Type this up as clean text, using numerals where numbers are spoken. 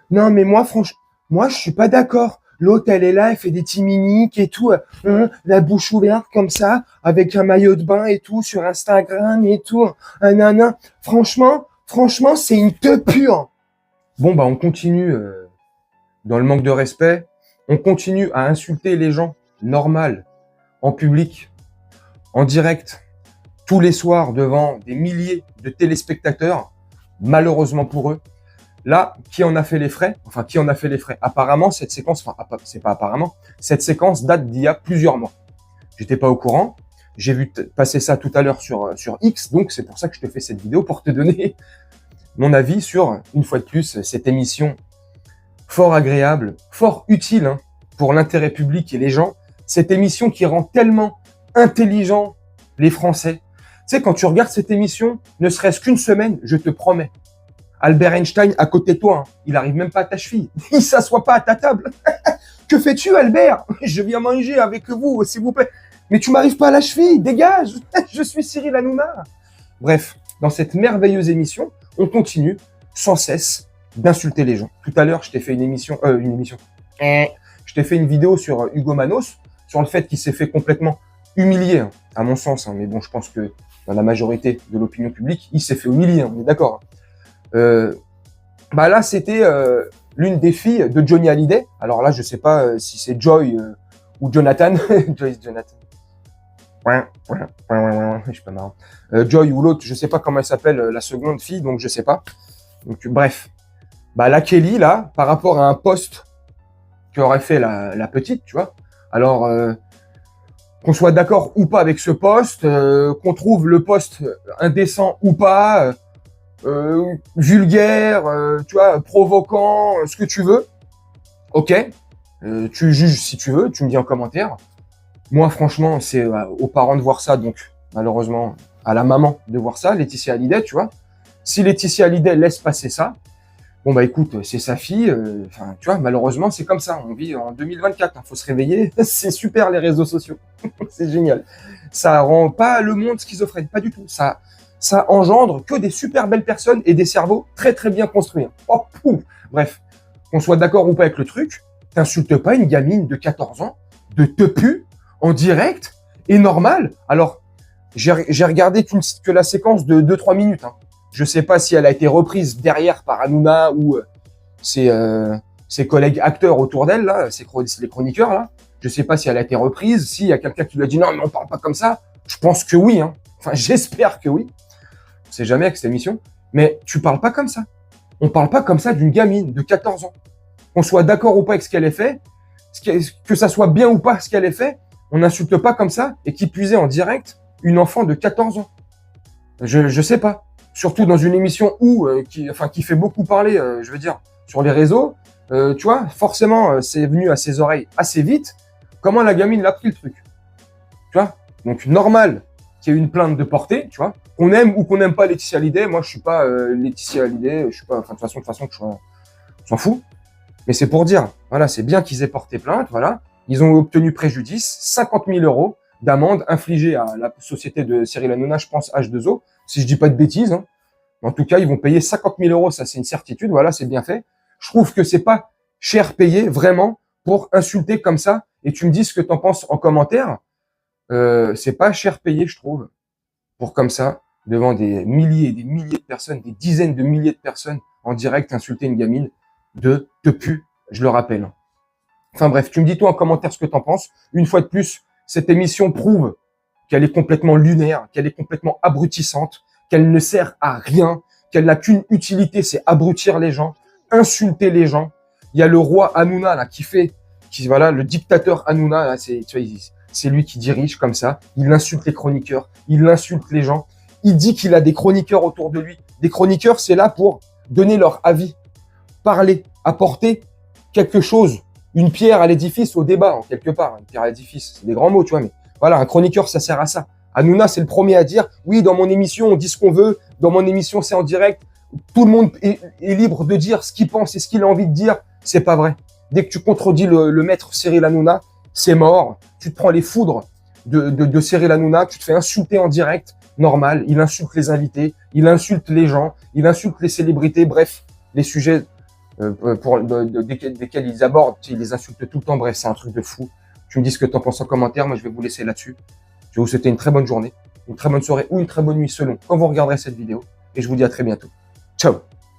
Non, mais moi, franchement, moi, je suis pas d'accord. L'autre, elle est là, elle fait des timiniques et tout, la bouche ouverte comme ça, avec un maillot de bain et tout, sur Instagram et tout. Nanana. Franchement, c'est une teub pure. Bon, bah, on continue dans le manque de respect. On continue à insulter les gens, normal, en public, en direct, tous les soirs devant des milliers de téléspectateurs, malheureusement pour eux. Là, qui en a fait les frais? Enfin, qui en a fait les frais? Apparemment, cette séquence, enfin, c'est pas apparemment, cette séquence date d'il y a plusieurs mois. J'étais pas au courant. J'ai vu passer ça tout à l'heure sur X, donc c'est pour ça que je te fais cette vidéo, pour te donner mon avis sur, une fois de plus, cette émission fort agréable, fort utile hein, pour l'intérêt public et les gens. Cette émission qui rend tellement intelligents les Français. Tu sais, quand tu regardes cette émission, ne serait-ce qu'une semaine, je te promets, Albert Einstein à côté de toi, hein, il arrive même pas à ta cheville. Il s'assoit pas à ta table. Que fais-tu, Albert? Je viens manger avec vous, s'il vous plaît. Mais tu m'arrives pas à la cheville, dégage. Je suis Cyril Hanouna. Bref, dans cette merveilleuse émission, on continue sans cesse d'insulter les gens. Tout à l'heure, je t'ai fait une émission. Je t'ai fait une vidéo sur Hugo Manos, sur le fait qu'il s'est fait complètement humilier, hein, à mon sens. Hein, mais bon, je pense que dans la majorité de l'opinion publique, il s'est fait humilier, hein, on est d'accord. Bah là, c'était l'une des filles de Johnny Hallyday. Alors là, je sais pas si c'est Joy ou Jonathan. Joyce Jonathan. Je suis pas marrant. Joy ou l'autre, je sais pas comment elle s'appelle, la seconde fille, donc je sais pas. Donc bref. Bah la Kelly, là, par rapport à un post qu'aurait fait la petite, tu vois. Alors, qu'on soit d'accord ou pas avec ce post, qu'on trouve le post indécent ou pas, vulgaire, tu vois, provoquant, ce que tu veux. Ok, tu juges si tu veux, tu me dis en commentaire. Moi, franchement, c'est aux parents de voir ça, donc malheureusement à la maman de voir ça, Laetitia Hallyday, tu vois. Si Laetitia Hallyday laisse passer ça, bon bah écoute, c'est sa fille. Enfin, tu vois, malheureusement, c'est comme ça. On vit en 2024, hein, faut se réveiller. C'est super les réseaux sociaux, c'est génial. Ça rend pas le monde schizophrène, pas du tout. Ça engendre que des super belles personnes et des cerveaux très très bien construits. Oh, pouf. Bref, qu'on soit d'accord ou pas avec le truc, t'insultes pas une gamine de 14 ans, de te pu, en direct, et normal. Alors, j'ai regardé que la séquence de 2-3 minutes. Hein. Je sais pas si elle a été reprise derrière par Hanouna ou ses collègues acteurs autour d'elle, là, les chroniqueurs, là. Je sais pas si elle a été reprise, s'il y a quelqu'un qui lui a dit non, mais on parle pas comme ça. Je pense que oui. Hein. Enfin, j'espère que oui. On sait jamais avec cette émission. Mais tu parles pas comme ça. On parle pas comme ça d'une gamine de 14 ans. Qu'on soit d'accord ou pas avec ce qu'elle ait fait, que ça soit bien ou pas ce qu'elle ait fait, on n'insulte pas comme ça, et qui puisait en direct une enfant de 14 ans. Je sais pas. Surtout dans une émission où, qui fait beaucoup parler, je veux dire, sur les réseaux, tu vois, forcément, c'est venu à ses oreilles assez vite. Comment la gamine l'a pris le truc? Tu vois? Donc, normal qu'il y ait une plainte de portée, tu vois. Qu'on aime ou qu'on n'aime pas Laetitia Hallyday, moi, je suis pas Laetitia Hallyday, je suis pas, enfin, de toute façon, on s'en fout. Mais c'est pour dire, voilà, c'est bien qu'ils aient porté plainte, voilà. Ils ont obtenu préjudice, 50 000 € d'amende infligée à la société de Cyril Hanouna, je pense H2O, si je dis pas de bêtises. Hein. En tout cas, ils vont payer 50 000 €, ça c'est une certitude, voilà, c'est bien fait. Je trouve que c'est pas cher payé, vraiment, pour insulter comme ça, et tu me dis ce que t'en penses en commentaire. C'est pas cher payé, je trouve, pour comme ça, devant des milliers et des milliers de personnes, des dizaines de milliers de personnes, en direct, insulter une gamine de te pu, je le rappelle. Enfin bref, tu me dis toi en commentaire ce que t'en penses. Une fois de plus, cette émission prouve qu'elle est complètement lunaire, qu'elle est complètement abrutissante, qu'elle ne sert à rien, qu'elle n'a qu'une utilité, c'est abrutir les gens, insulter les gens. Il y a le roi Hanouna là voilà, le dictateur Hanouna là, c'est lui qui dirige comme ça. Il insulte les chroniqueurs, il insulte les gens. Il dit qu'il a des chroniqueurs autour de lui. Des chroniqueurs, c'est là pour donner leur avis, parler, apporter quelque chose, une pierre à l'édifice, au débat, en quelque part. Une pierre à l'édifice, c'est des grands mots, tu vois, mais voilà, un chroniqueur, ça sert à ça. Hanouna, c'est le premier à dire, oui, dans mon émission, on dit ce qu'on veut, dans mon émission, c'est en direct, tout le monde est libre de dire ce qu'il pense et ce qu'il a envie de dire. C'est pas vrai. Dès que tu contredis le maître Cyril Hanouna, c'est mort. Tu te prends les foudres de Cyril Hanouna, tu te fais insulter en direct, normal. Il insulte les invités, il insulte les gens, il insulte les célébrités, bref, les sujets desquels ils abordent, ils les insultent tout le temps. Bref, c'est un truc de fou. Tu me dis ce que tu en penses en commentaire. Moi, je vais vous laisser là-dessus. Je vais vous souhaiter une très bonne journée, une très bonne soirée ou une très bonne nuit selon quand vous regarderez cette vidéo. Et je vous dis à très bientôt. Ciao!